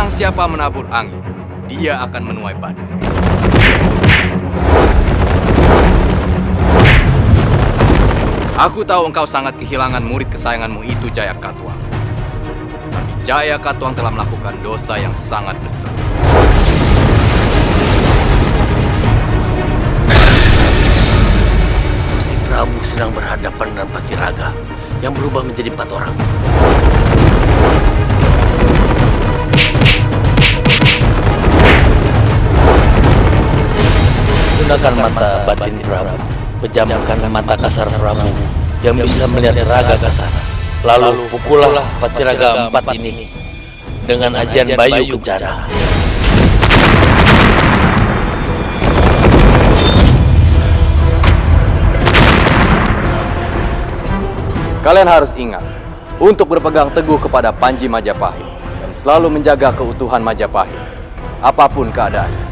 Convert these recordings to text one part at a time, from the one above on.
Barang siapa menabur angin, dia akan menuai badai. Aku tahu engkau sangat kehilangan murid kesayanganmu itu, Jaya Katuang. Tapi Jaya Katuang telah melakukan dosa yang sangat besar. Gusti Prabu sedang berhadapan dengan Patiraga yang berubah menjadi 4 orang. Gunakan mata batin Prabu, pejamkan mata kasar Prabu yang bisa melihat raga kasar. Lalu pukullah Patiraga 4 ini dengan ajian Bayu Kencana. Kalian harus ingat untuk berpegang teguh kepada Panji Majapahit dan selalu menjaga keutuhan Majapahit, apapun keadaannya.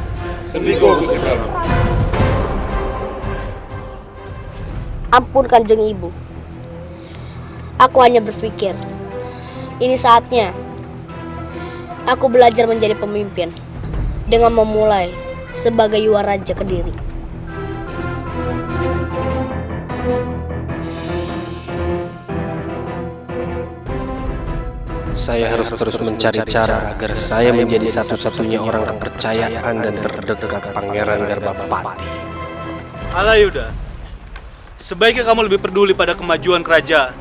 Sendiko Gusti Prabu. Ampun Kanjeng Ibu. Aku hanya berpikir, ini saatnya aku belajar menjadi pemimpin dengan memulai sebagai Yuwaraja Kediri. Saya harus terus mencari cara agar saya menjadi satu-satunya orang kepercayaan dan terdekat Pangeran Garbapati. Alayuda, sebaiknya kamu lebih peduli pada kemajuan kerajaan,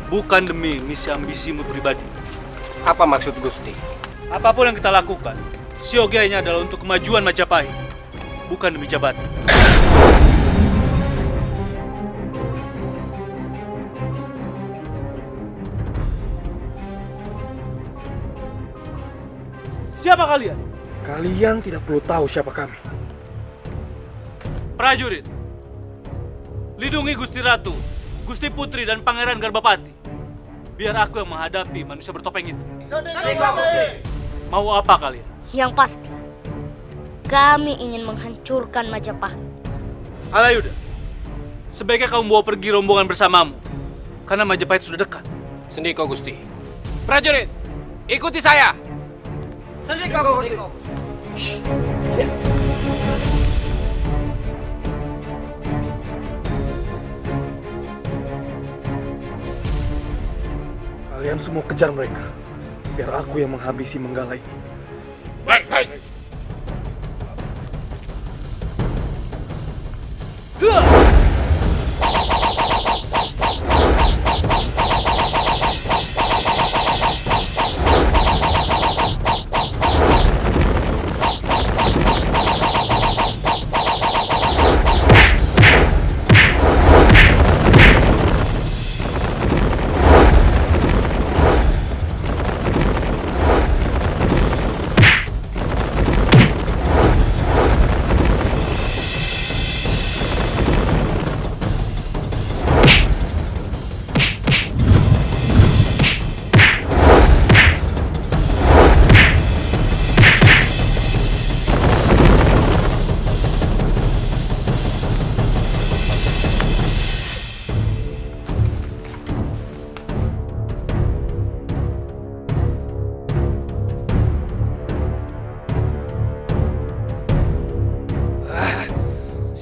bukan demi misi ambisimu pribadi. Apa maksud Gusti? Apapun yang kita lakukan, siogianya adalah untuk kemajuan Majapahit, bukan demi jabatan. Siapa kalian? Kalian tidak perlu tahu siapa kami. Prajurit, lindungi Gusti Ratu, Gusti Putri, dan Pangeran Garbapati. Biar aku yang menghadapi manusia bertopeng itu. Mau apa kalian? Yang pasti, kami ingin menghancurkan Majapahit. Alayuda, sebaiknya kamu bawa pergi rombongan bersamamu, karena Majapahit sudah dekat. Sendiko Gusti. Prajurit, ikuti saya. Kalian semua kejar mereka, biar aku yang menghabisi Menggala ini. Baik.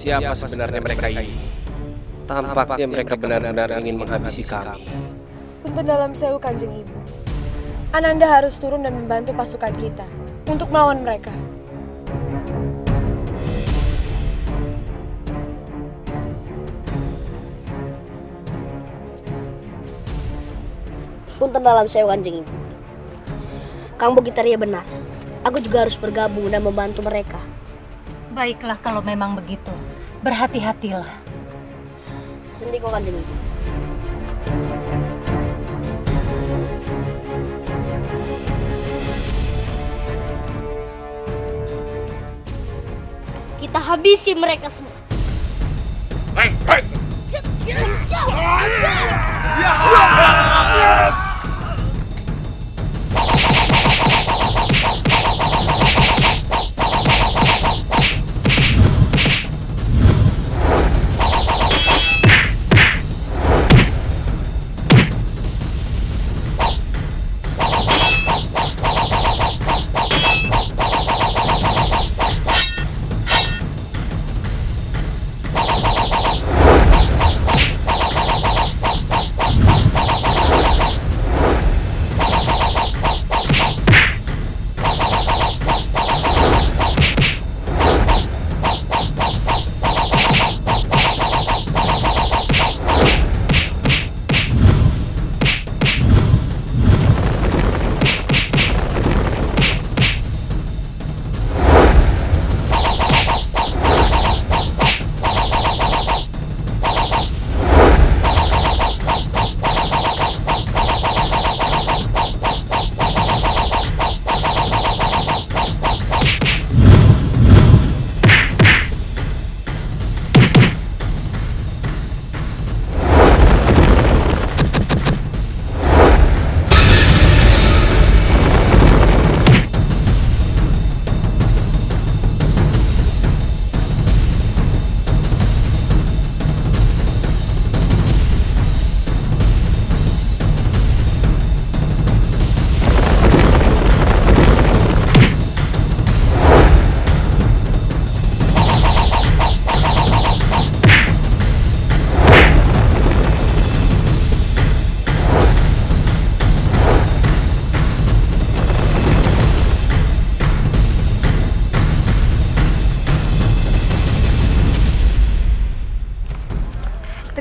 Siapa sebenarnya mereka ini? Tampaknya mereka benar-benar ingin menghabisi kami. Punten dalam sewu Kanjeng Ibu. Ananda harus turun dan membantu pasukan kita untuk melawan mereka. Punten dalam sewu Kanjeng Ibu. Kang Bogitaria benar. Aku juga harus bergabung dan membantu mereka. Baiklah kalau memang begitu. Berhati-hatilah. Sendiko Kanjeng Ibu. Kita habisi mereka semua. Baik.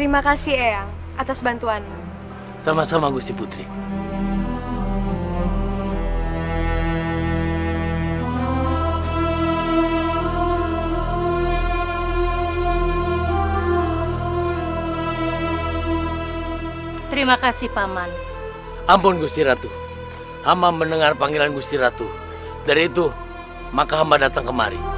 Terima kasih Eyang atas bantuanmu. Sama-sama Gusti Putri. Terima kasih, Paman. Ampun Gusti Ratu. Hamba mendengar panggilan Gusti Ratu. Dari itu, maka hamba datang kemari.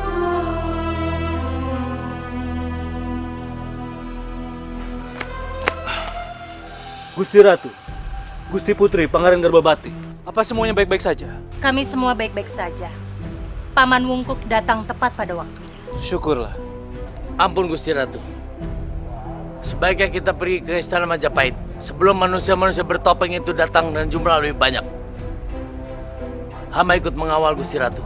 Gusti Ratu, Gusti Putri, Pangeran Garbabati, apa semuanya baik-baik saja? Kami semua baik-baik saja. Paman Wungkuk datang tepat pada waktunya. Syukurlah. Ampun Gusti Ratu. Sebaiknya kita pergi ke Istana Majapahit sebelum manusia-manusia bertopeng itu datang dan jumlah lebih banyak. Hamba ikut mengawal Gusti Ratu.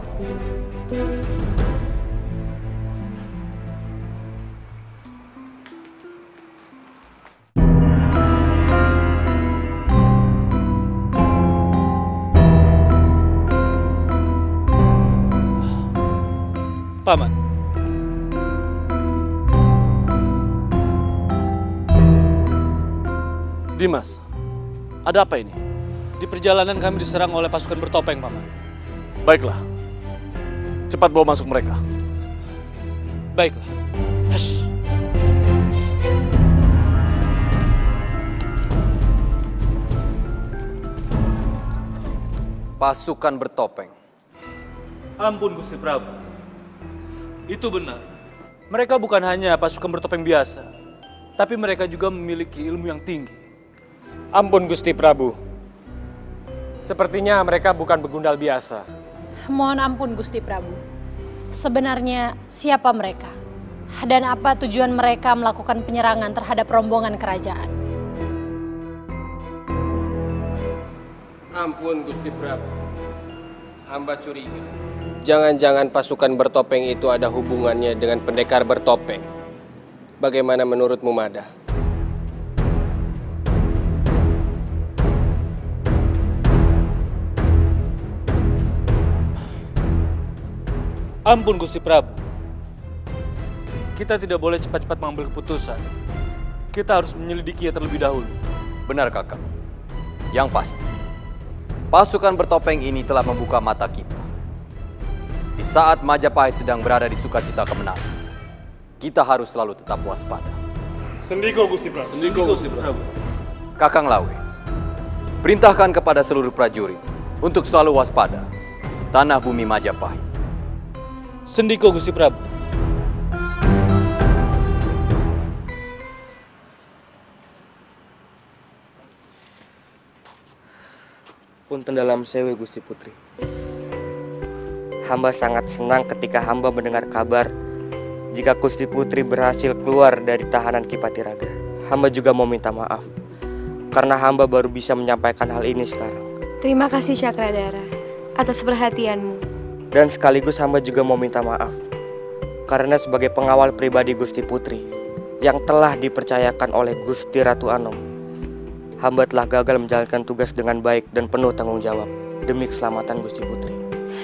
Paman. Dimas, ada apa ini? Di perjalanan kami diserang oleh pasukan bertopeng, Paman. Baiklah. Cepat bawa masuk mereka. Baiklah. Hush. Pasukan bertopeng. Ampun Gusti Prabu. Itu benar. Mereka bukan hanya pasukan bertopeng biasa, tapi mereka juga memiliki ilmu yang tinggi. Ampun Gusti Prabu. Sepertinya mereka bukan begundal biasa. Mohon ampun Gusti Prabu. Sebenarnya siapa mereka? Dan apa tujuan mereka melakukan penyerangan terhadap rombongan kerajaan? Ampun Gusti Prabu. Hamba curiga. Jangan-jangan pasukan bertopeng itu ada hubungannya dengan pendekar bertopeng. Bagaimana menurutmu, Mada? Ampun Gusti Prabu. Kita tidak boleh cepat-cepat mengambil keputusan. Kita harus menyelidikinya terlebih dahulu. Benar kakak. Yang pasti, pasukan bertopeng ini telah membuka mata kita. Di saat Majapahit sedang berada di sukacita kemenangan, kita harus selalu tetap waspada. Sendiko Gusti Prabu. Sendiko Gusti Prabu. Kakang Lawe, perintahkan kepada seluruh prajurit untuk selalu waspada di tanah bumi Majapahit. Sendiko Gusti Prabu. Punten dalam sewe Gusti Putri. Hamba sangat senang ketika hamba mendengar kabar jika Gusti Putri berhasil keluar dari tahanan Ki Patiraga. Hamba juga mau minta maaf karena hamba baru bisa menyampaikan hal ini sekarang. Terima kasih Cakradara atas perhatianmu. Dan sekaligus hamba juga mau minta maaf karena sebagai pengawal pribadi Gusti Putri yang telah dipercayakan oleh Gusti Ratu Anom, hamba telah gagal menjalankan tugas dengan baik dan penuh tanggung jawab demi keselamatan Gusti Putri.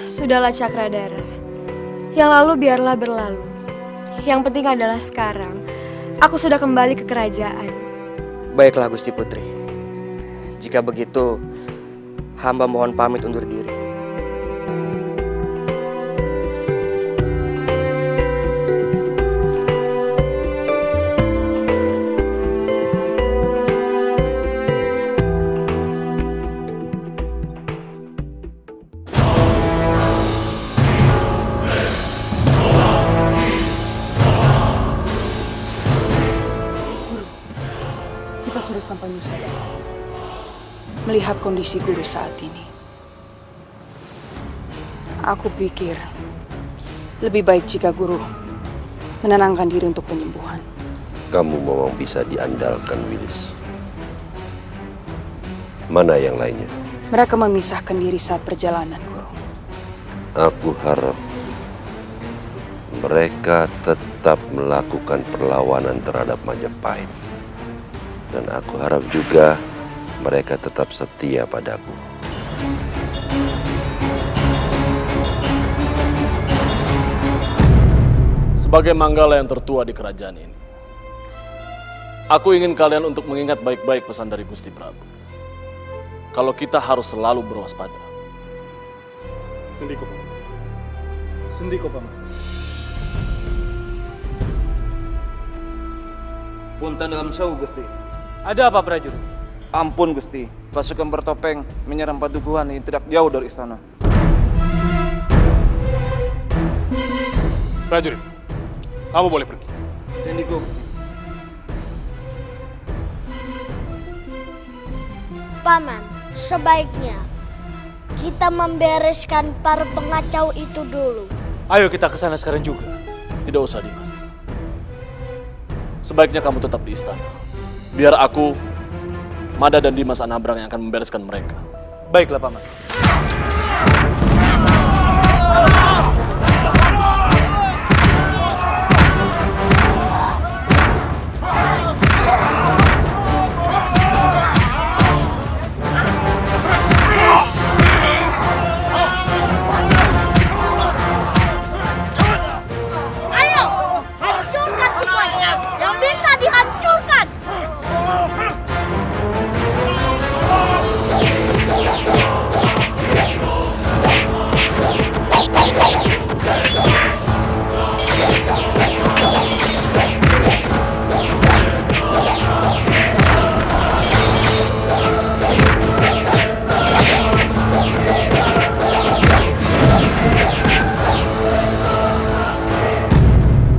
Sudahlah Cakradara. Yang lalu biarlah berlalu. Yang penting adalah sekarang aku sudah kembali ke kerajaan. Baiklah Gusti Putri. Jika begitu, hamba mohon pamit undur diri. Sudah sampai Nusantara. Melihat kondisi guru saat ini, aku pikir lebih baik jika guru menenangkan diri untuk penyembuhan. Kamu memang bisa diandalkan, Wilis. Mana yang lainnya? Mereka memisahkan diri saat perjalanan, Guru. Aku harap mereka tetap melakukan perlawanan terhadap Majapahit. Dan aku harap juga mereka tetap setia padaku. Sebagai manggala yang tertua di kerajaan ini, Aku ingin kalian untuk mengingat baik-baik pesan dari Gusti Prabu. Kalau kita harus selalu berwaspada. Sendiko, Paman. Sendiko, Paman. Punten dalam sewu, Gusti. Ada apa, prajurit? Ampun, Gusti. Pasukan bertopeng menyerang padukuhan yang tidak jauh dari istana. Prajurit, kamu boleh pergi. Sendiko. Paman, sebaiknya kita membereskan para pengacau itu dulu. Ayo kita ke sana sekarang juga. Tidak usah, Dimas. Sebaiknya kamu tetap di istana. Biar aku, Mada dan Dimas Anabrang yang akan membereskan mereka. Baiklah, Paman. Ayo, hancurkan semuanya yang bisa dihancurkan.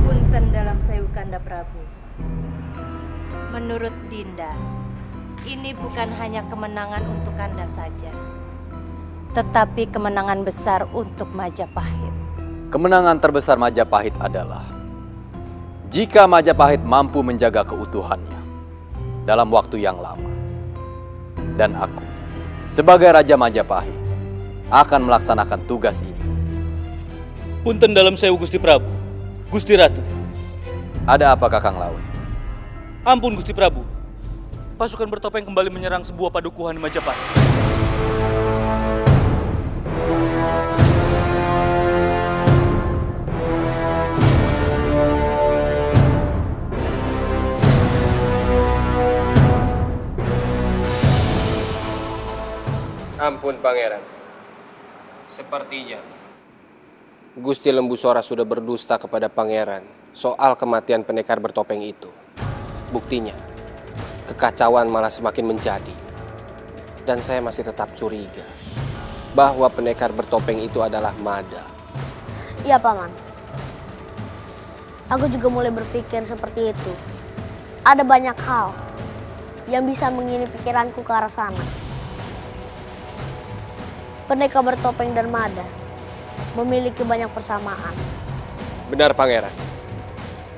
Punten dalam sewu Kanda Prabu. Menurut Dinda, ini bukan hanya kemenangan untuk Kanda saja, tetapi kemenangan besar untuk Majapahit. Kemenangan terbesar Majapahit adalah jika Majapahit mampu menjaga keutuhannya dalam waktu yang lama. Dan aku, sebagai Raja Majapahit, akan melaksanakan tugas ini. Punten dalam sewu Gusti Prabu, Gusti Ratu. Ada apa, Kakang Lawe? Ampun Gusti Prabu, pasukan bertopeng kembali menyerang sebuah padukuhan di Majapahit. Ampun, Pangeran. Sepertinya Gusti Lembu Sora sudah berdusta kepada Pangeran soal kematian pendekar bertopeng itu. Buktinya, kekacauan malah semakin menjadi. Dan saya masih tetap curiga bahwa pendekar bertopeng itu adalah Mada. Iya, Paman. Aku juga mulai berpikir seperti itu. Ada banyak hal yang bisa mengirim pikiranku ke arah sana. Pendekar bertopeng dan Mada memiliki banyak persamaan. Benar, Pangeran.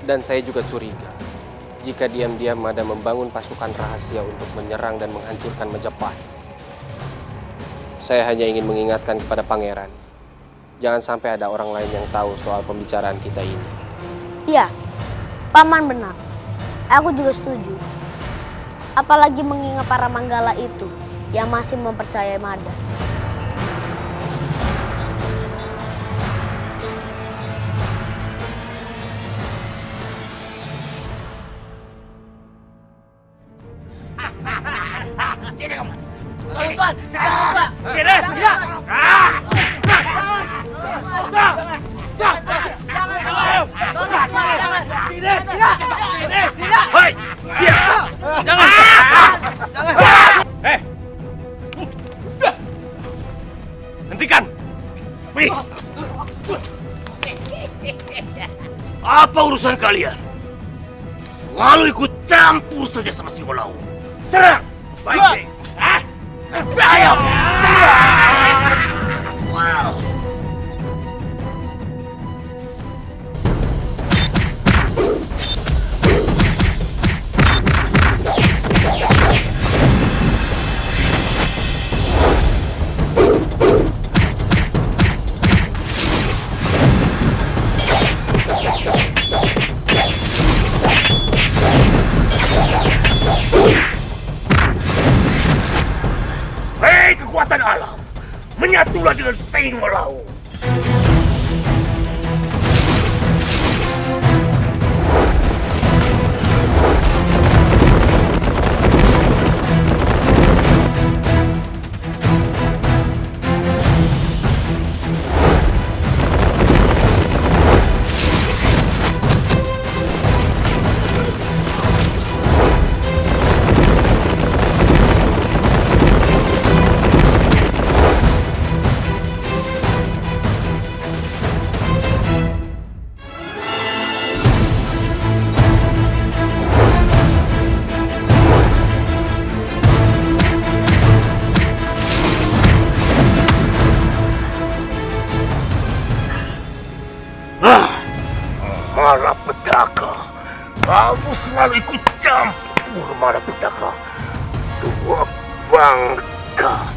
Dan saya juga curiga jika diam-diam Mada membangun pasukan rahasia untuk menyerang dan menghancurkan Majapahit. Saya hanya ingin mengingatkan kepada Pangeran, jangan sampai ada orang lain yang tahu soal pembicaraan kita ini. Iya, Paman benar. Aku juga setuju. Apalagi mengingat para manggala itu yang masih mempercayai Mada. Sini kamu. Tolong Tuan. Sini. Hei, diam. Jangan. Hentikan. Pergi. Apa urusan kalian? Selalu ikut campur saja sama si Wolau. Serang! Baik, ayo! Wow! Kekuatan alam menyatulah dengan Saint Wolau. Malapetaka, kamu selalu ikut campur malapetaka. Tua bangka.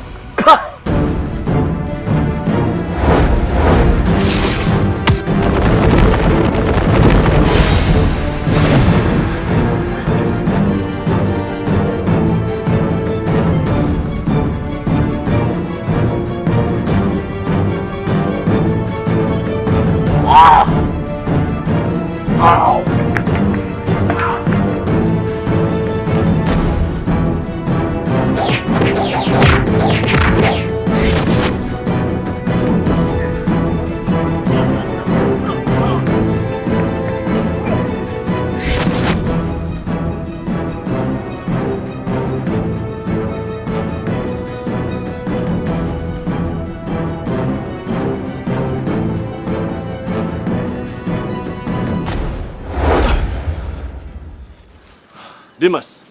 Dimas,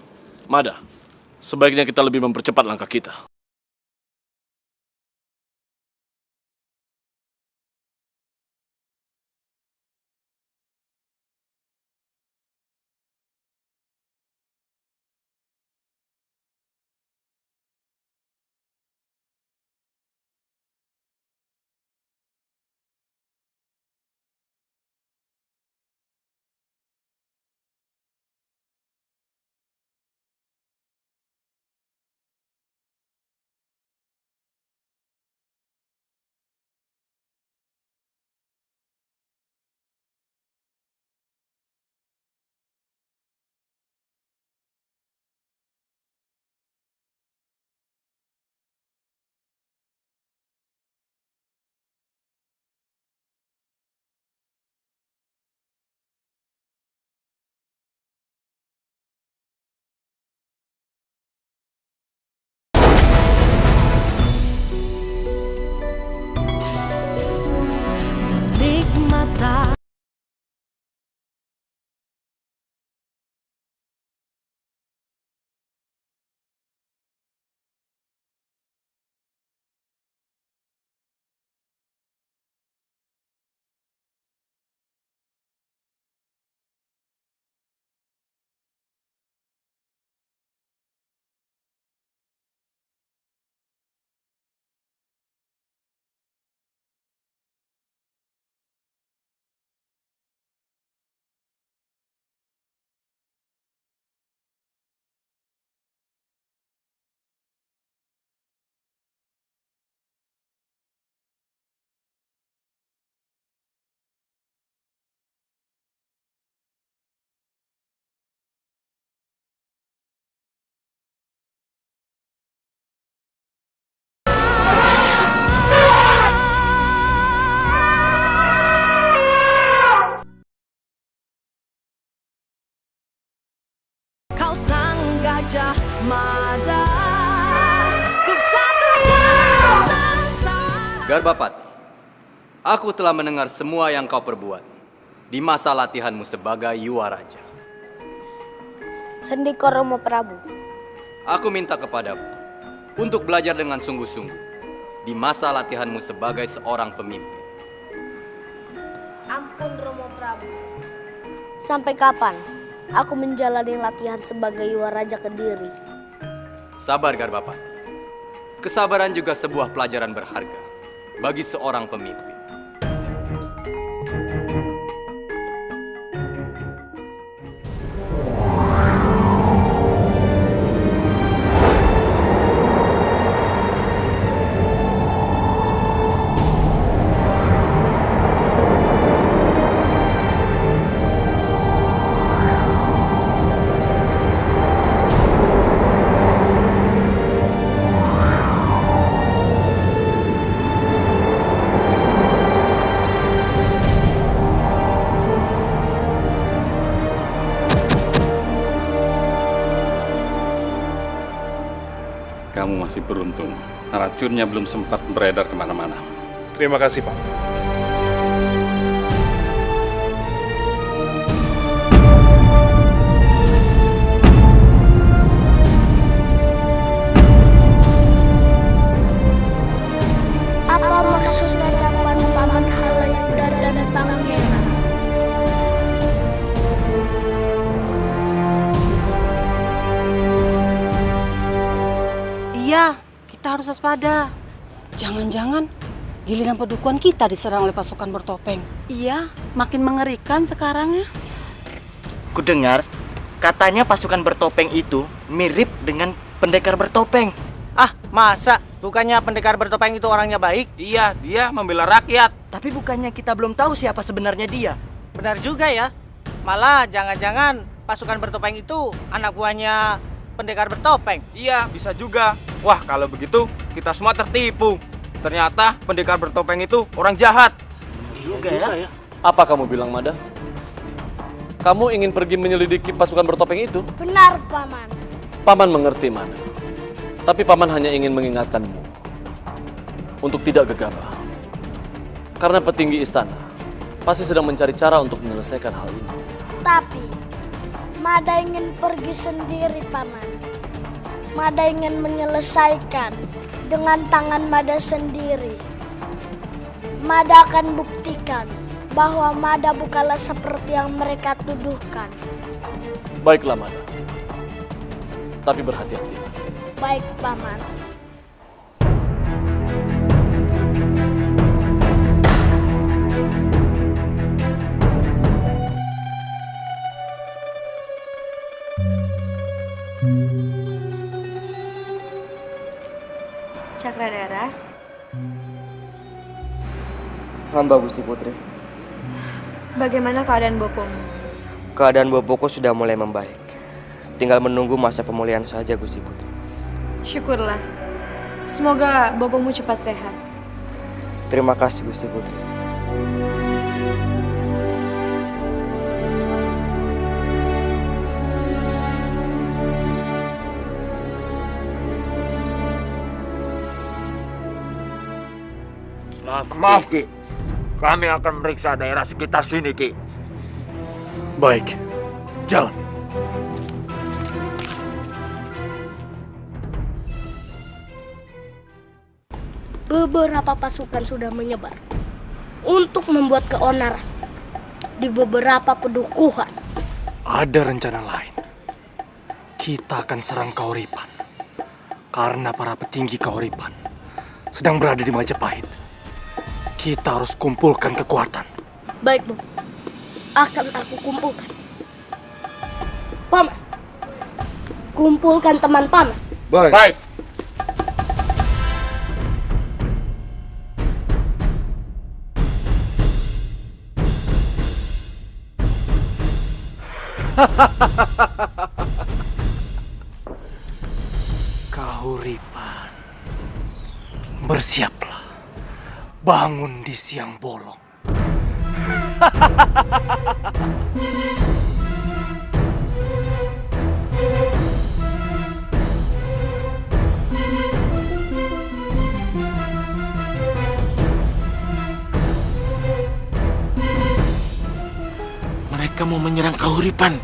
Mada, sebaiknya kita lebih mempercepat langkah kita. Gajah Mada. Garbapati, aku telah mendengar semua yang kau perbuat di masa latihanmu sebagai Yuwaraja. Sendika Romo Prabu. Aku minta kepadamu untuk belajar dengan sungguh-sungguh di masa latihanmu sebagai seorang pemimpin. Ampun Romo Prabu. Sampai kapan aku menjalani latihan sebagai Yuwaraja Kediri? Sabar Garbapati. Kesabaran juga sebuah pelajaran berharga bagi seorang pemimpin. Kamu masih beruntung. Racunnya belum sempat beredar kemana-mana. Terima kasih, Pak. Apa maksud tatapan Paman Halayunda dan Pangeran? harus waspada. Jangan-jangan giliran Padukuhan kita diserang oleh pasukan bertopeng. Iya, makin mengerikan sekarang ya. Kudengar, katanya pasukan bertopeng itu mirip dengan pendekar bertopeng. Ah, masa? Bukannya pendekar bertopeng itu orangnya baik? Iya, dia membela rakyat. Tapi bukannya kita belum tahu siapa sebenarnya dia. Benar juga ya. Malah jangan-jangan pasukan bertopeng itu anak buahnya pendekar bertopeng. Iya, bisa juga. Wah, kalau begitu kita semua tertipu. Ternyata pendekar bertopeng itu orang jahat. Juga ya. Apa kamu bilang, Mada? Kamu ingin pergi menyelidiki pasukan bertopeng itu? Benar, Paman. Paman mengerti, Mada. Tapi Paman hanya ingin mengingatkanmu untuk tidak gegabah. Karena petinggi istana pasti sedang mencari cara untuk menyelesaikan hal ini. Tapi Mada ingin pergi sendiri, Paman. Mada ingin menyelesaikan dengan tangan Mada sendiri. Mada akan buktikan bahwa Mada bukanlah seperti yang mereka tuduhkan. Baiklah, Mada. Tapi berhati-hatilah. Baik, Paman. Cakradara, Hamba Gusti Putri. bagaimana keadaan bopomu? Keadaan bopoku sudah mulai membaik. Tinggal menunggu masa pemulihan saja, Gusti Putri. Syukurlah. Semoga bopomu cepat sehat. Terima kasih, Gusti Putri. Maaf, Ki. Kami akan meriksa daerah sekitar sini, Ki. Baik, jalan. Beberapa pasukan sudah menyebar untuk membuat keonaran di beberapa pedukuhan. Ada rencana lain. Kita akan serang Kahuripan. Karena para petinggi Kahuripan sedang berada di Majapahit. Kita harus kumpulkan kekuatan. Baik, Bu. Akan aku kumpulkan. Paman, kumpulkan teman Paman. Baik. Kahuripan, bersiaplah. Bangun di siang bolong. Mereka mau menyerang Kahuripan.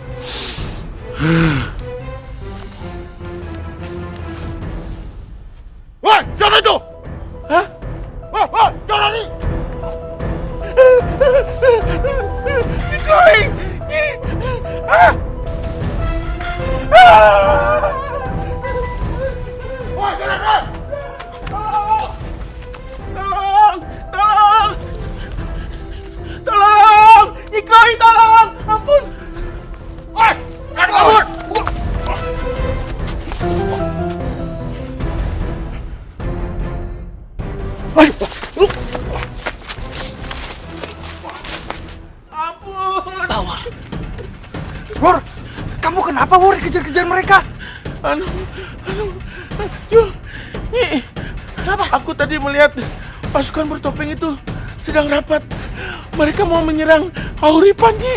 Wah, siapa itu? Hah? Wah, jangan lari! Chloe! Wah, jangan lari! Tolong! Chloe, tolong! Ampun! Woi, jangan kabur! Tawar. Wor, kamu kenapa Wor kejar-kejar mereka? Kenapa? Aku tadi melihat pasukan bertopeng itu sedang rapat. Mereka mau menyerang Kahuripan, Nyi.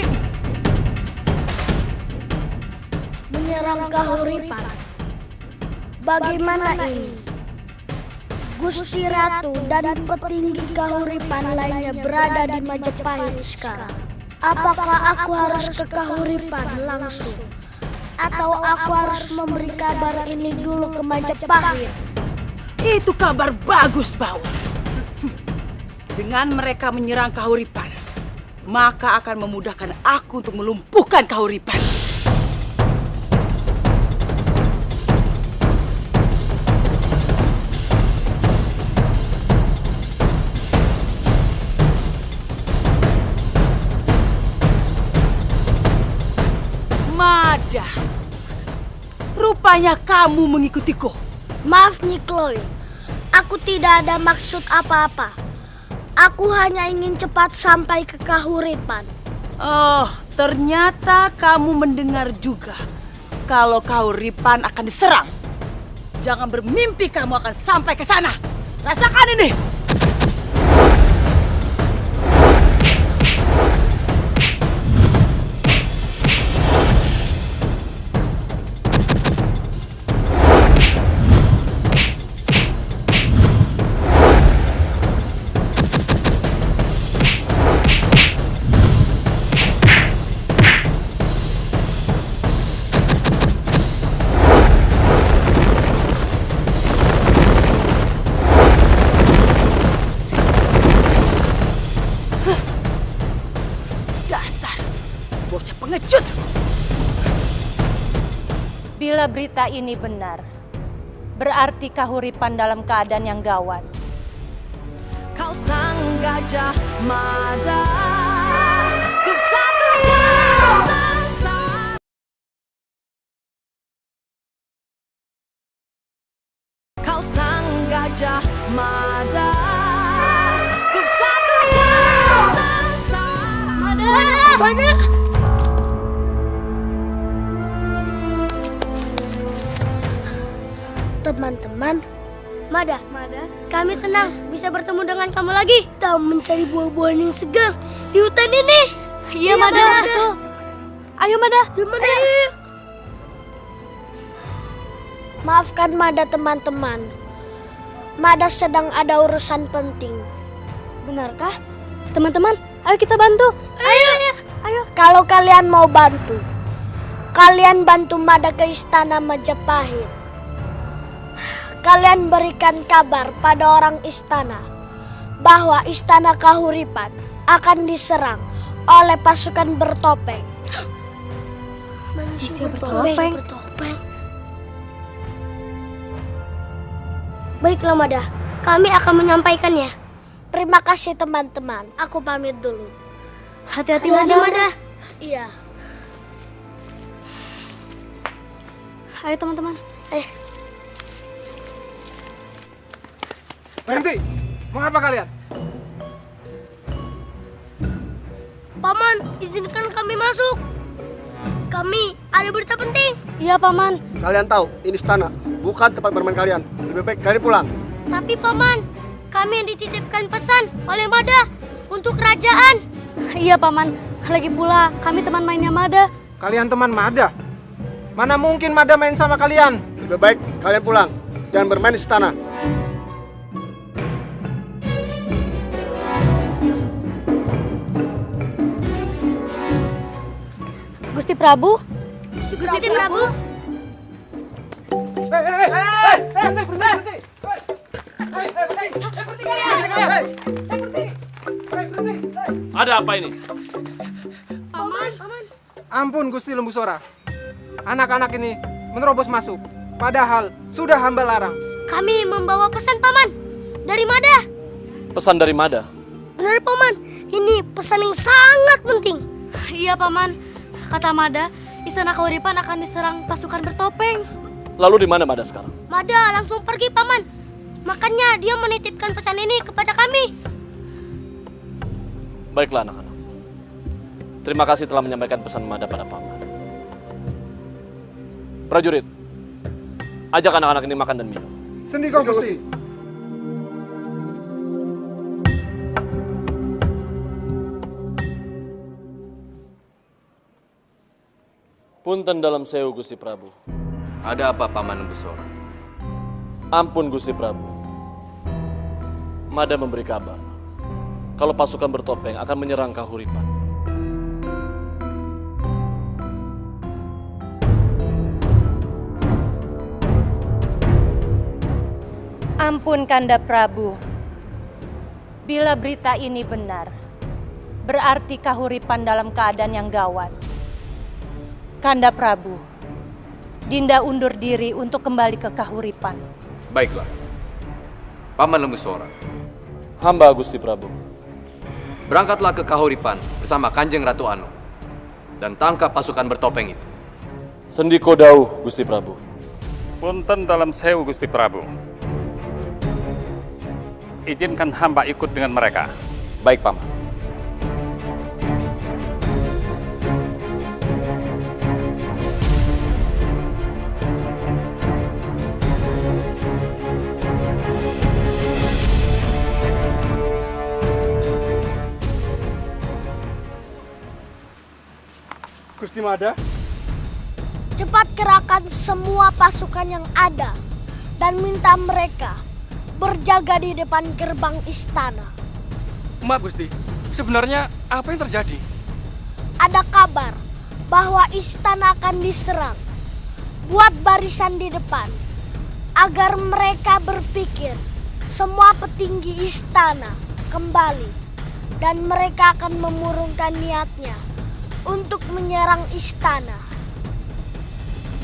Menyerang Kahuripan. Bagaimana ini? Gusti Ratu dan petinggi Kahuripan lainnya berada di Majapahit sekarang. Apakah aku harus ke Kahuripan langsung? Atau aku harus memberi kabar ini dulu ke Majapahit? Itu kabar bagus, Bawa. Dengan mereka menyerang Kahuripan, maka akan memudahkan aku untuk melumpuhkan Kahuripan. Mada, rupanya kamu mengikutiku. Maaf Nyi Chloe, aku tidak ada maksud apa-apa. Aku hanya ingin cepat sampai ke Kahuripan. Oh, ternyata kamu mendengar juga kalau Kahuripan akan diserang. Jangan bermimpi kamu akan sampai ke sana. Rasakan ini. Pengecut. Bila berita ini benar, berarti Kahuripan dalam keadaan yang gawat. Kau sang gajah Mada, ku satunya Nusantara. Kau sang gajah Mada, ku satunya Nusantara. Mada. Teman-teman, Mada, kami senang bisa bertemu dengan kamu lagi. Kita mencari buah-buahan yang segar di hutan ini. Iya, Mada. Betul. Ayo, Mada. Ayo, Mada. Ayo. Maafkan Mada, teman-teman. Mada sedang ada urusan penting. Benarkah? Teman-teman, ayo kita bantu. Ayo. Kalau kalian mau bantu, kalian bantu Mada ke istana Majapahit. Kalian berikan kabar pada orang istana bahwa istana Kahuripan akan diserang oleh pasukan bertopeng. Manusia bertopeng. Baiklah Mada, kami akan menyampaikannya. Terima kasih teman-teman, aku pamit dulu. Hati-hati Mada. Iya. Ayo teman-teman. Berhenti! Mengapa kalian? Paman, izinkan kami masuk. Kami ada berita penting. Iya, Paman. Kalian tahu, ini istana, bukan tempat bermain kalian. Lebih baik kalian pulang. Tapi Paman, kami dititipkan pesan oleh Mada untuk kerajaan. Iya, Paman. Lagi pula, kami teman mainnya Mada. Kalian teman Mada? Mana mungkin Mada main sama kalian? Lebih baik kalian pulang. Jangan bermain di istana. Gusti Prabu. Gusti Prabu. Berhenti. Ada apa ini? Paman. Ampun Gusti Lembu Sora. Anak-anak ini menerobos masuk. Padahal sudah hamba larang. Kami membawa pesan Paman dari Mada. Pesan dari Mada? Benar Paman, ini pesan yang sangat penting. Iya Paman, kata Mada, istana Kahuripan akan diserang pasukan bertopeng. Lalu di mana Mada sekarang? Mada langsung pergi Paman. Makanya dia menitipkan pesan ini kepada kami. Baiklah anak-anak. Terima kasih telah menyampaikan pesan Mada pada Paman. Prajurit, ajak anak-anak ini makan dan minum. Sendiko Gusti. Punten dalam sewu Gusti Prabu. Ada apa Paman Lembu Sora? Ampun Gusti Prabu. Mada memberi kabar kalau pasukan bertopeng akan menyerang Kahuripan. Ampun Kanda Prabu. Bila berita ini benar, berarti Kahuripan dalam keadaan yang gawat. Kanda Prabu, Dinda undur diri untuk kembali ke Kahuripan. Baiklah. Paman Lembu Sora. Hamba Gusti Prabu. Berangkatlah ke Kahuripan bersama Kanjeng Ratu Anu dan tangkap pasukan bertopeng itu. Sendiko dawuh, Gusti Prabu. Punten dalam sewu, Gusti Prabu. Izinkan hamba ikut dengan mereka. Baik, Paman. Gusti Mada, cepat kerahkan semua pasukan yang ada dan minta mereka berjaga di depan gerbang istana. maaf Gusti, sebenarnya apa yang terjadi? Ada kabar bahwa istana akan diserang. Buat barisan di depan agar mereka berpikir semua petinggi istana kembali dan mereka akan memurungkan niatnya untuk menyerang istana.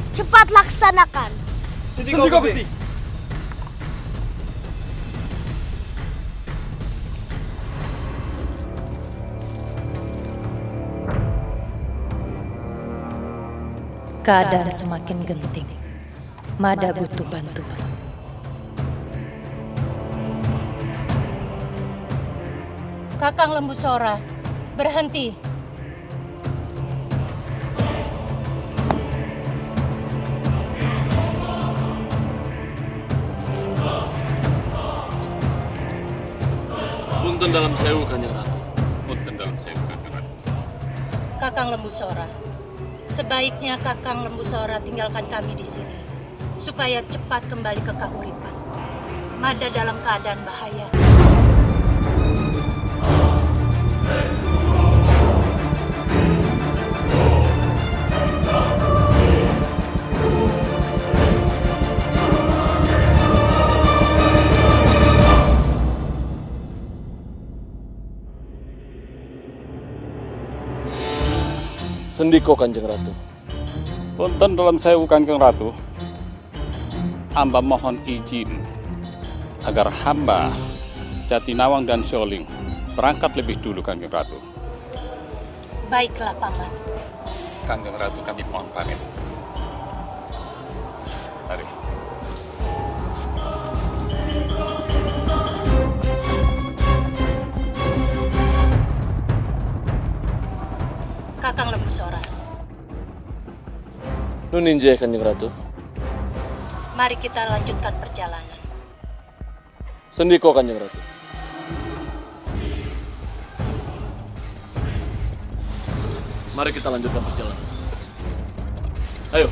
Cepat laksanakan. Sendiko Gusti. Keadaan semakin genting. Mada butuh bantuan. Kakang Lembu Sora, berhenti. Punten dalam sewu, Kanjeng Ratu. Punten dalam sewu, Kanjeng Ratu. Kakang Lembu Sora, sebaiknya Kakang Lembu Sora tinggalkan kami di sini, supaya cepat kembali ke Kahuripan. Mada dalam keadaan bahaya. Sendiko, Kanjeng Ratu. Punten dalam sewu, Kanjeng Ratu. Hamba mohon izin agar hamba Jatinawang dan Sholing berangkat lebih dulu, Kanjeng Ratu. Baiklah, Paman. Kanjeng Ratu, kami mohon pamit. Mari. Kakang Lembu Sora, Nuninjai, Kanjeng Ratu. mari kita lanjutkan perjalanan. Sendiko, Kanjeng Ratu. Mari kita lanjutkan perjalanan. Ayo.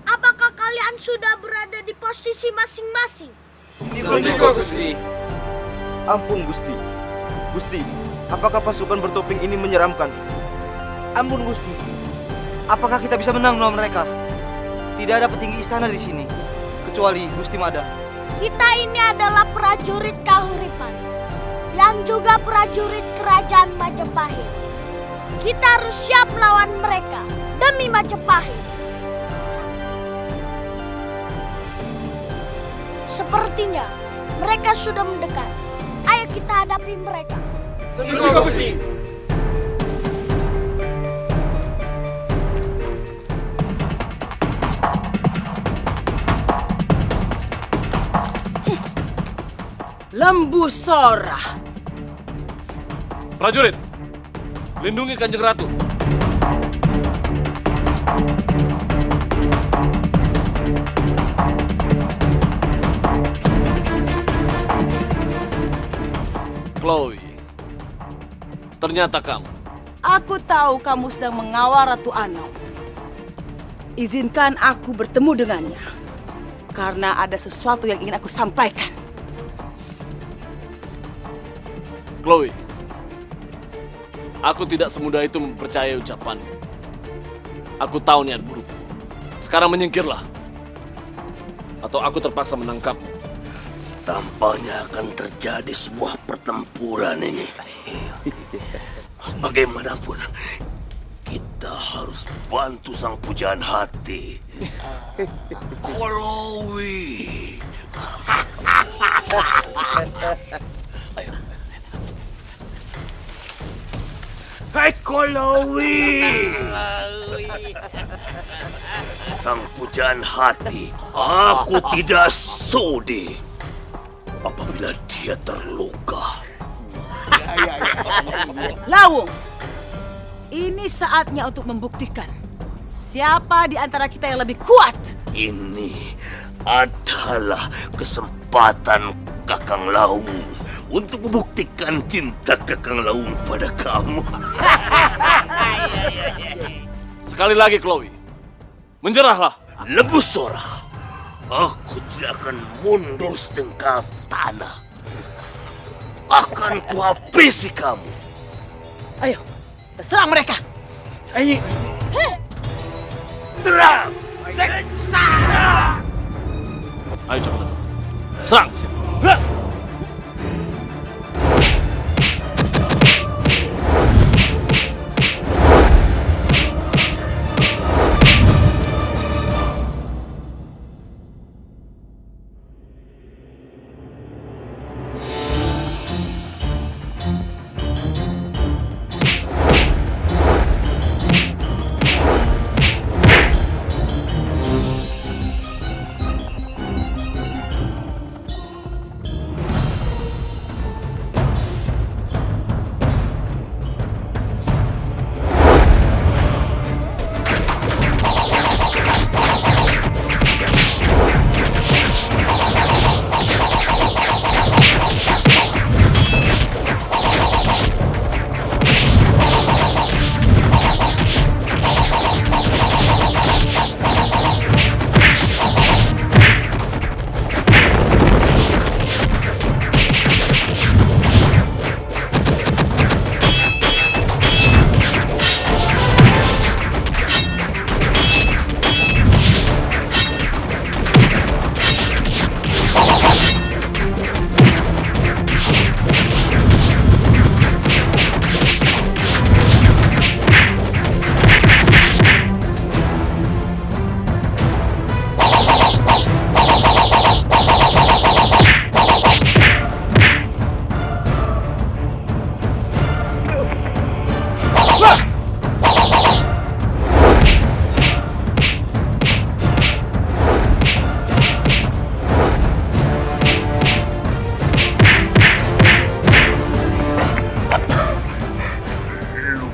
Apakah kalian sudah berada di posisi masing-masing? Sendiko Gusti. Ampun Gusti. Gusti, apakah pasukan bertopeng ini menyeramkan? Ampun Gusti, apakah kita bisa menang melawan mereka? Tidak ada petinggi istana di sini, kecuali Gusti Mada. Kita ini adalah prajurit Kahuripan, yang juga prajurit kerajaan Majapahit. Kita harus siap melawan mereka demi Majapahit. Sepertinya mereka sudah mendekat. Ayo kita hadapi mereka. Sendiko Gusti. Lembu Sora. Prajurit, lindungi Kanjeng Ratu. Chloe, ternyata kamu. Aku tahu kamu sedang mengawal Ratu Anom. Izinkan aku bertemu dengannya, karena ada sesuatu yang ingin aku sampaikan. Chloe, aku tidak semudah itu mempercayai ucapanmu. Aku tahu niat buruk. Sekarang menyingkirlah, atau aku terpaksa menangkapmu. Tampaknya akan terjadi sebuah pertempuran ini. Bagaimanapun, kita harus bantu sang pujaan hati. Chloe. Ayo. Kekolawi. Sang pujaan hati, aku tidak sudi apabila dia terluka. Lawung, ini saatnya untuk membuktikan siapa di antara kita yang lebih kuat. Ini adalah kesempatan Kakang Lawung untuk membuktikan cinta Kakang Lawung pada kamu. Sekali lagi, Chloe. Menyerahlah. Lembu Sora, aku tidak akan mundur setengah tanah. Akan kuhabisi kamu. Ayo, kita serang mereka. Ayo. Serang! Serang! Ayo cepat. Serang!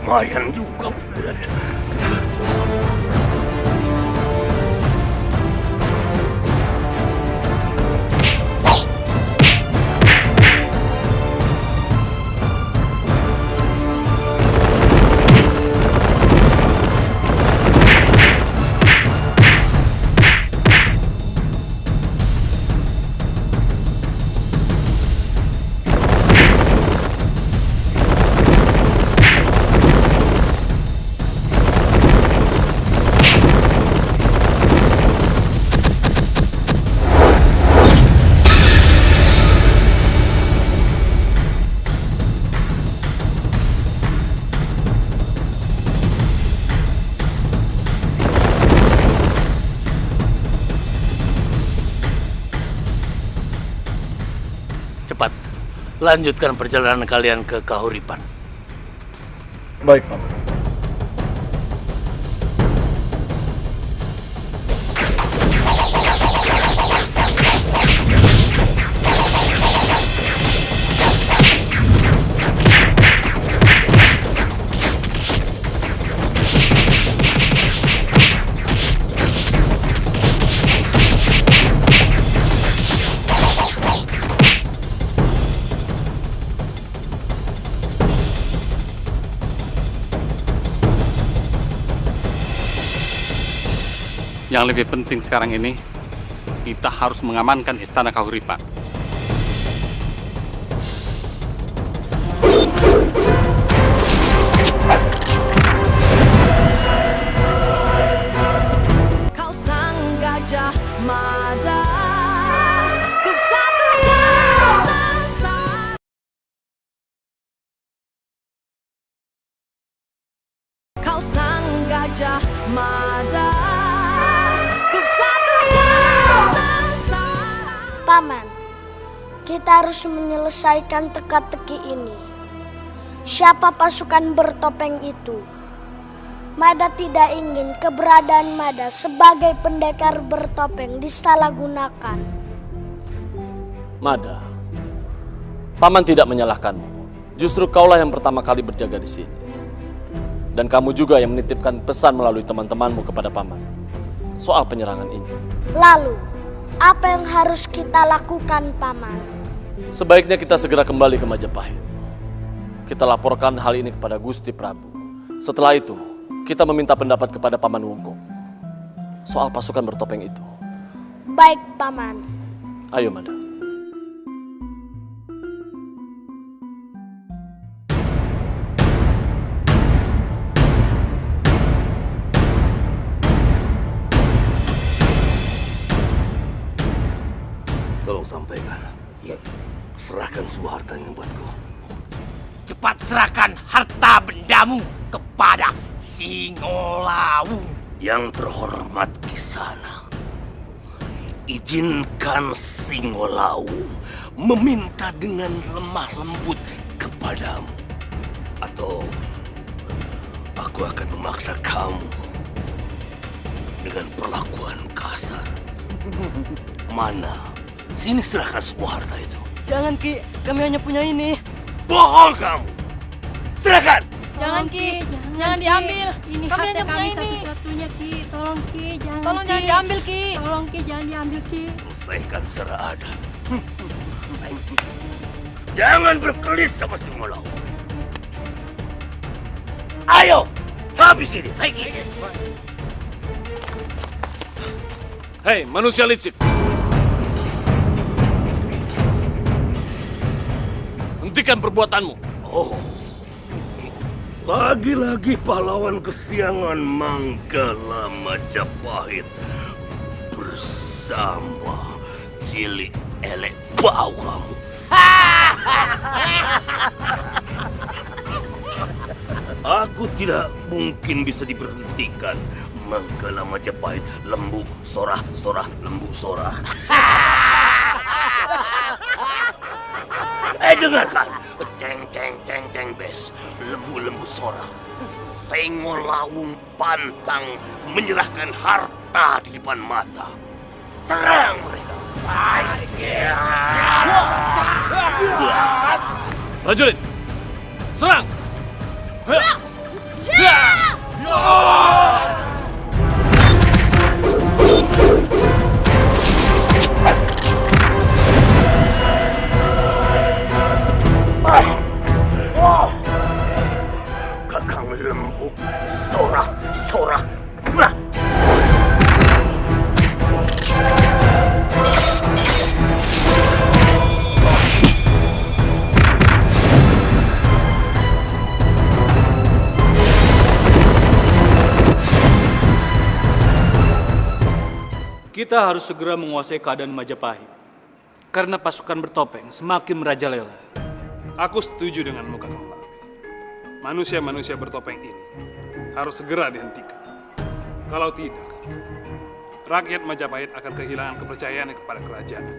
Lumayan juga pukulannya. Cepat, lanjutkan perjalanan kalian ke Kahuripan. Baik, Paman. Yang lebih penting sekarang ini, kita harus mengamankan Istana Kahuripan. Kau sang gajah mada, kesatuan serta. Kau sang gajah mada. Paman, kita harus menyelesaikan teka-teki ini. siapa pasukan bertopeng itu. Mada tidak ingin keberadaan Mada sebagai pendekar bertopeng disalahgunakan. Mada, Paman tidak menyalahkanmu. Justru kaulah yang pertama kali berjaga di sini. Dan kamu juga yang menitipkan pesan melalui teman-temanmu kepada Paman soal penyerangan ini. Lalu, apa yang harus kita lakukan, Paman? Sebaiknya kita segera kembali ke Majapahit. Kita laporkan hal ini kepada Gusti Prabu. Setelah itu, kita meminta pendapat kepada Paman Wungkung soal pasukan bertopeng itu. Baik, Paman. Ayo, Mada. Tolong sampaikan. Ya. Serahkan semua hartanya buatku. Cepat serahkan harta bendamu kepada Singolawung. Yang terhormat Kisana, izinkan Singolawung meminta dengan lemah lembut kepadamu. Atau aku akan memaksa kamu dengan perlakuan kasar. Mana? Sini serahkan semua harta itu. Jangan, Ki. Kami hanya punya ini. Bohong kamu! Serahkan! Jangan, Ki. Jangan diambil. Ini Kami harta hanya punya kami ini. satu-satunya, Ki. Tolong, Ki. Jangan, Tolong Ki. jangan diambil, Ki. Tolong, Ki. Jangan diambil, Ki. Selesaikan secara adat. Jangan berkelit sama Singolawung. Ayo! Habis ini! Hei, manusia licik! Hentikan perbuatanmu. Oh, lagi-lagi pahlawan kesiangan Manggala Majapahit bersama cilik elek bau kamu. Aku tidak mungkin bisa diberhentikan. Manggala Majapahit, lembu sorah, lembu sorah. Dengarkan, ceng bes, lembu sorah. Singolawung pantang menyerahkan harta di depan mata. Serang mereka. Prajurit, serang! Kakang lembu sorah. Kita harus segera menguasai keadaan Majapahit. Karena pasukan bertopeng semakin merajalela. Aku setuju denganmu, Kakang Lawe. Manusia-manusia bertopeng ini harus segera dihentikan. Kalau tidak, rakyat Majapahit akan kehilangan kepercayaan kepada kerajaan.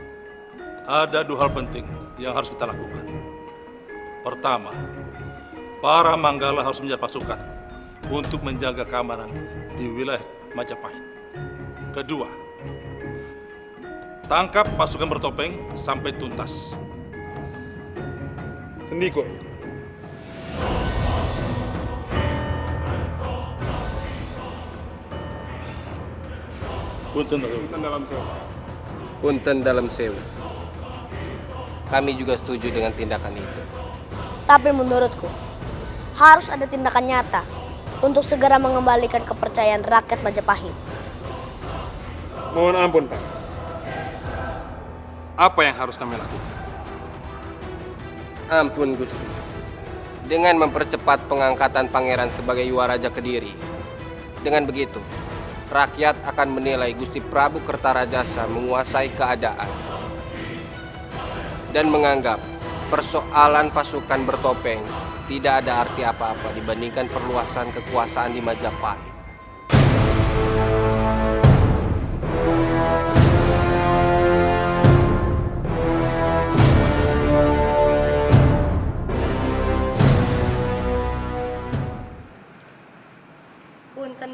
Ada dua hal penting yang harus kita lakukan. Pertama, para Manggala harus menjadi pasukan untuk menjaga keamanan di wilayah Majapahit. Kedua, tangkap pasukan bertopeng sampai tuntas. Sendiko. Punten dalam sewu. Kami juga setuju dengan tindakan itu. Tapi menurutku, harus ada tindakan nyata untuk segera mengembalikan kepercayaan rakyat Majapahit. Mohon ampun, Pak. Apa yang harus kami lakukan? Ampun, Gusti. Dengan mempercepat pengangkatan Pangeran sebagai Yuwaraja Kediri. Dengan begitu, rakyat akan menilai Gusti Prabu Kertarajasa menguasai keadaan dan menganggap persoalan pasukan bertopeng tidak ada arti apa-apa dibandingkan perluasan kekuasaan di Majapahit.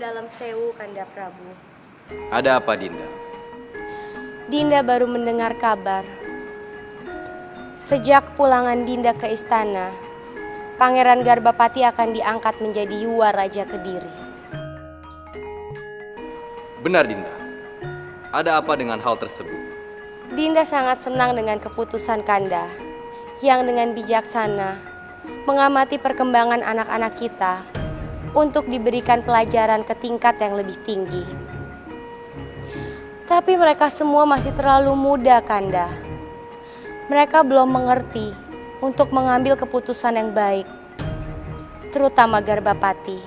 dalam sewu, Kanda Prabu. Ada apa, Dinda? Dinda baru mendengar kabar. Sejak pulangan Dinda ke istana, Pangeran Garbapati akan diangkat menjadi Yuwa Raja Kediri. Benar, Dinda. Ada apa dengan hal tersebut? Dinda sangat senang dengan keputusan Kanda yang dengan bijaksana mengamati perkembangan anak-anak kita untuk diberikan pelajaran ke tingkat yang lebih tinggi. Tapi mereka semua masih terlalu muda, Kanda. Mereka belum mengerti untuk mengambil keputusan yang baik, terutama Garbapati.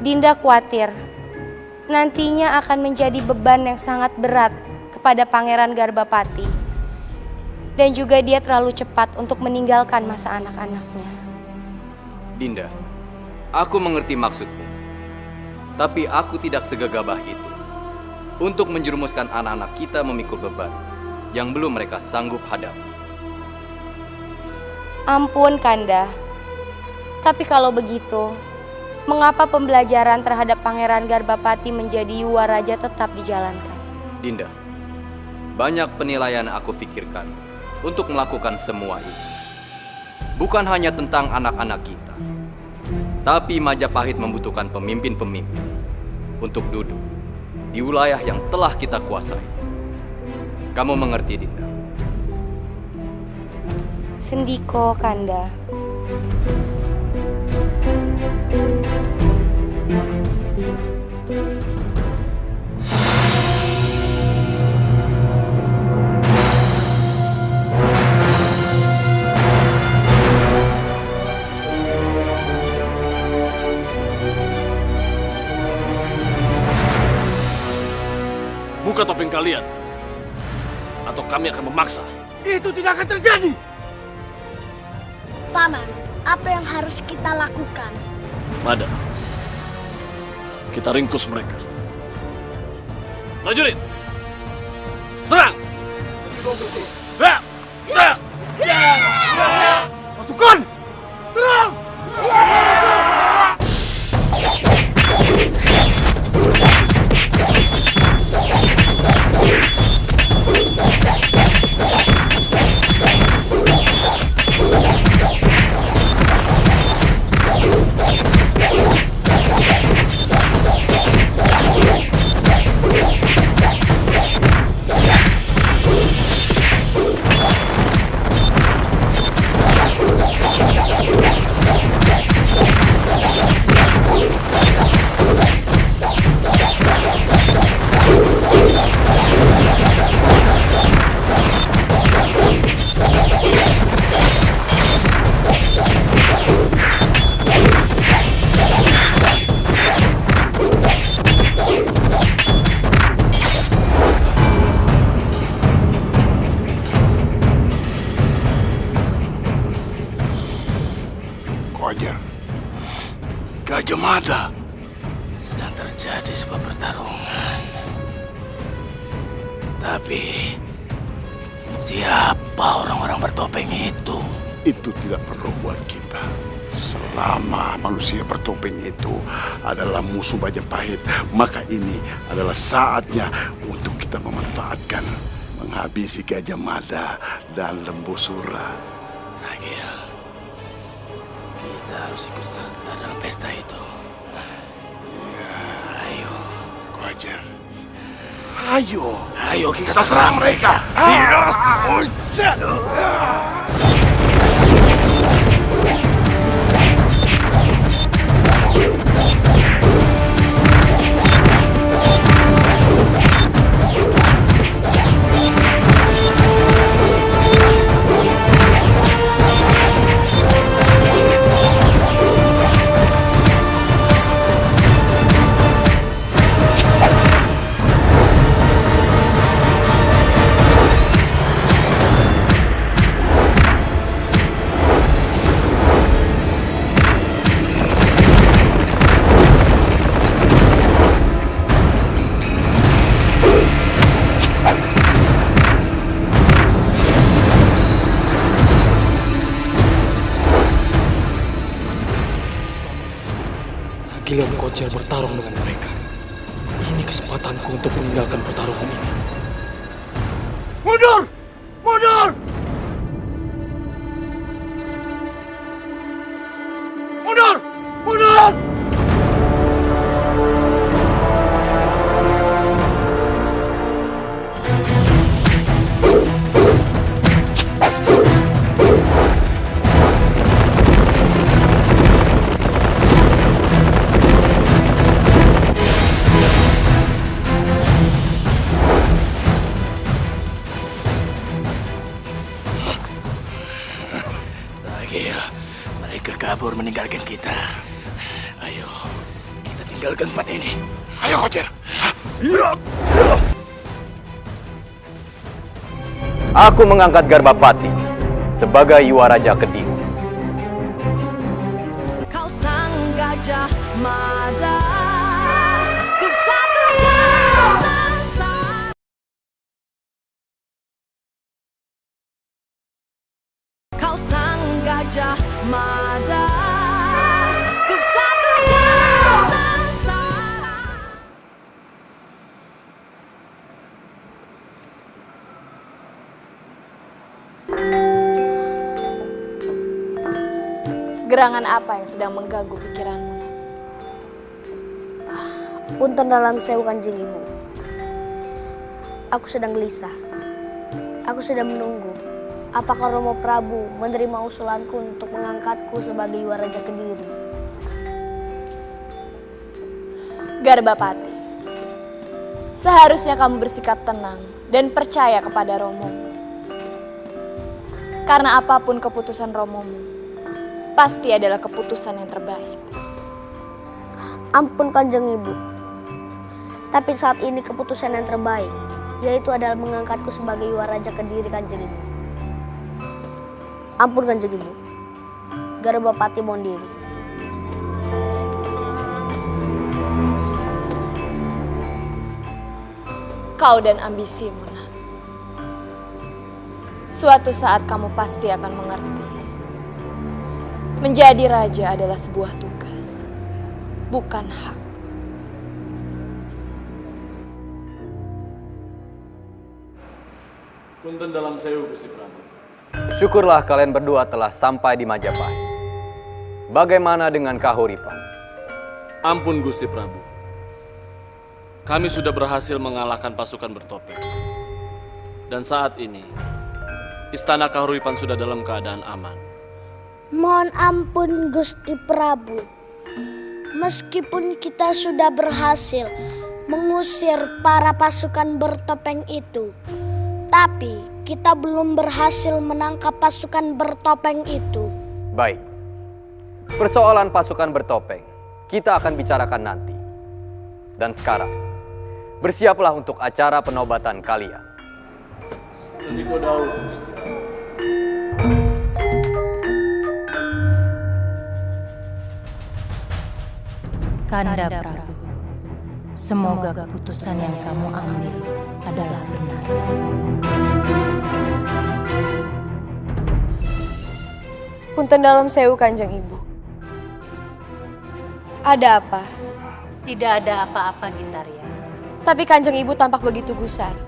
Dinda khawatir nantinya akan menjadi beban yang sangat berat kepada Pangeran Garbapati. Dan juga dia terlalu cepat untuk meninggalkan masa anak-anaknya. Dinda, aku mengerti maksudmu. Tapi aku tidak segegabah itu untuk menjerumuskan anak-anak kita memikul beban yang belum mereka sanggup hadapi. Ampun, Kanda. Tapi kalau begitu, mengapa pembelajaran terhadap Pangeran Garbapati menjadi Yuwa Raja tetap dijalankan? Dinda, banyak penilaian aku pikirkan untuk melakukan semua ini. Bukan hanya tentang anak-anak kita, tapi Majapahit membutuhkan pemimpin-pemimpin untuk duduk di wilayah yang telah kita kuasai. Kamu mengerti, Dinda? Sendiko, Kanda. Buka topeng kalian, atau kami akan memaksa. Itu tidak akan terjadi. Paman, apa yang harus kita lakukan? Mada, kita ringkus mereka. Prajurit, serang! Pasukan, serang! Gajah Mada. Sedang terjadi sebuah pertarungan. Tapi siapa orang-orang bertopeng itu? Itu tidak perlu buat kita. Selama manusia bertopeng itu adalah musuh Majapahit, maka ini adalah saatnya untuk kita memanfaatkan, menghabisi Gajah Mada dan Lembu Sura. Ragil, kita harus ikut serta dalam pesta itu. Ayo, Koajer. Ayo kita serang mereka. Giliran Kocer bertarung dengan mereka. Ini kesempatanku untuk meninggalkan pertarungan ini. Mundur! Mundur! Mundur! Mundur! Mereka kabur meninggalkan kita. Ayo, kita tinggalkan tempat ini. Ayo, Kocer. Aku mengangkat Garbapati sebagai Yuwaraja Kediri. Kau sang gajah mada, ku satukan Nusantara. Kau sang gajah mada, ku satukan Nusantara. Gerangan apa yang sedang mengganggu pikiranmu, Nak? Punten dalam sewu Kanjeng Ibu. Aku sedang gelisah. Aku sedang menunggu. Apakah Romo Prabu menerima usulanku untuk mengangkatku sebagai Yuwaraja Kediri? Garbapati, seharusnya kamu bersikap tenang dan percaya kepada Romomu. Karena apapun keputusan Romomu, pasti adalah keputusan yang terbaik. Ampun Kanjeng Ibu. Tapi saat ini keputusan yang terbaik, yaitu adalah mengangkatku sebagai Yuwaraja Kediri Kanjeng Ibu. Ampun Kanjeng Ibu. Garbapati mohon diri. Kau dan ambisimu, Nak. Suatu saat kamu pasti akan mengerti. Menjadi raja adalah sebuah tugas, bukan hak. Punten dalam sewu, Gusti Prabu. Syukurlah kalian berdua telah sampai di Majapahit. Bagaimana dengan Kahuripan? Ampun Gusti Prabu. Kami sudah berhasil mengalahkan pasukan bertopeng. Dan saat ini, Istana Kahuripan sudah dalam keadaan aman. Mohon ampun Gusti Prabu. Meskipun kita sudah berhasil mengusir para pasukan bertopeng itu, tapi kita belum berhasil menangkap pasukan bertopeng itu. Baik. Persoalan pasukan bertopeng kita akan bicarakan nanti. Dan sekarang, bersiaplah untuk acara penobatan kalian. Sendiko Daud, Gusti. Kanda Prabu, semoga keputusan yang kamu ambil adalah benar. Punten dalam sewu Kanjeng Ibu. Ada apa? Tidak ada apa-apa, Gintarya. Tapi Kanjeng Ibu tampak begitu gusar.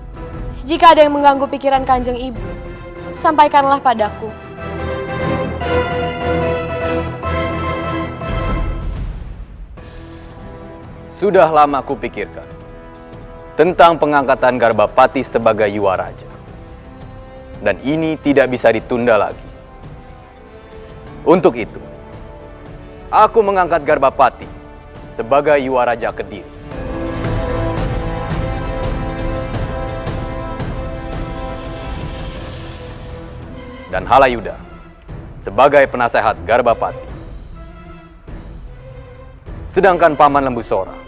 Jika ada yang mengganggu pikiran Kanjeng Ibu, sampaikanlah padaku. Sudah lama kupikirkan tentang pengangkatan Garbapati sebagai Yuwaraja. Dan ini tidak bisa ditunda lagi. Untuk itu, aku mengangkat Garbapati sebagai Yuwaraja Kediri. Dan Halayuda sebagai penasehat Garbapati. Sedangkan Paman Lembusora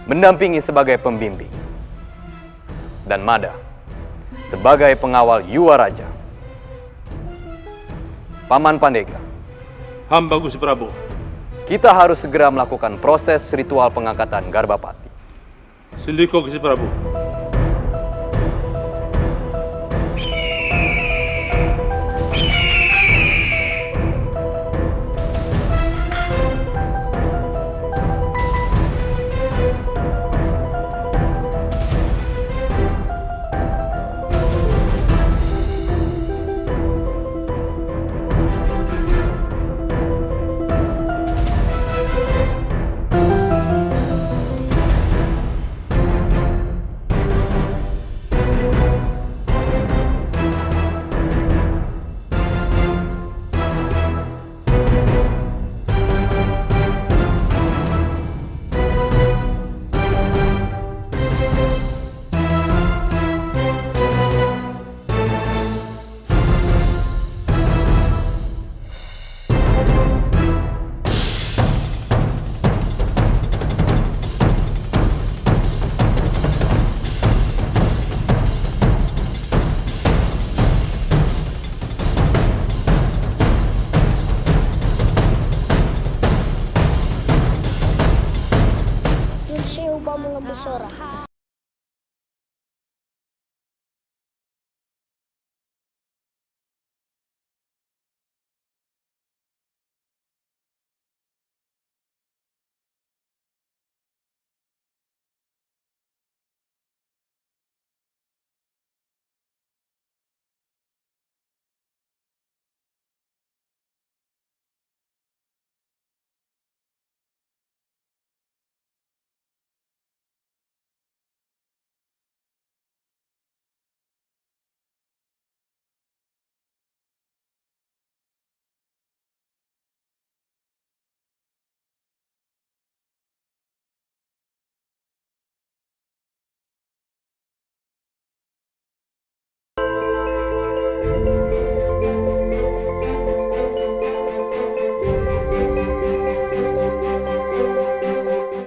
mendampingi sebagai pembimbing. Dan Mada sebagai pengawal Yuwaraja. Paman Pandega. Hamba Gusti Prabu. Kita harus segera melakukan proses ritual pengangkatan Garbapati. Sendiko Gusti Prabu.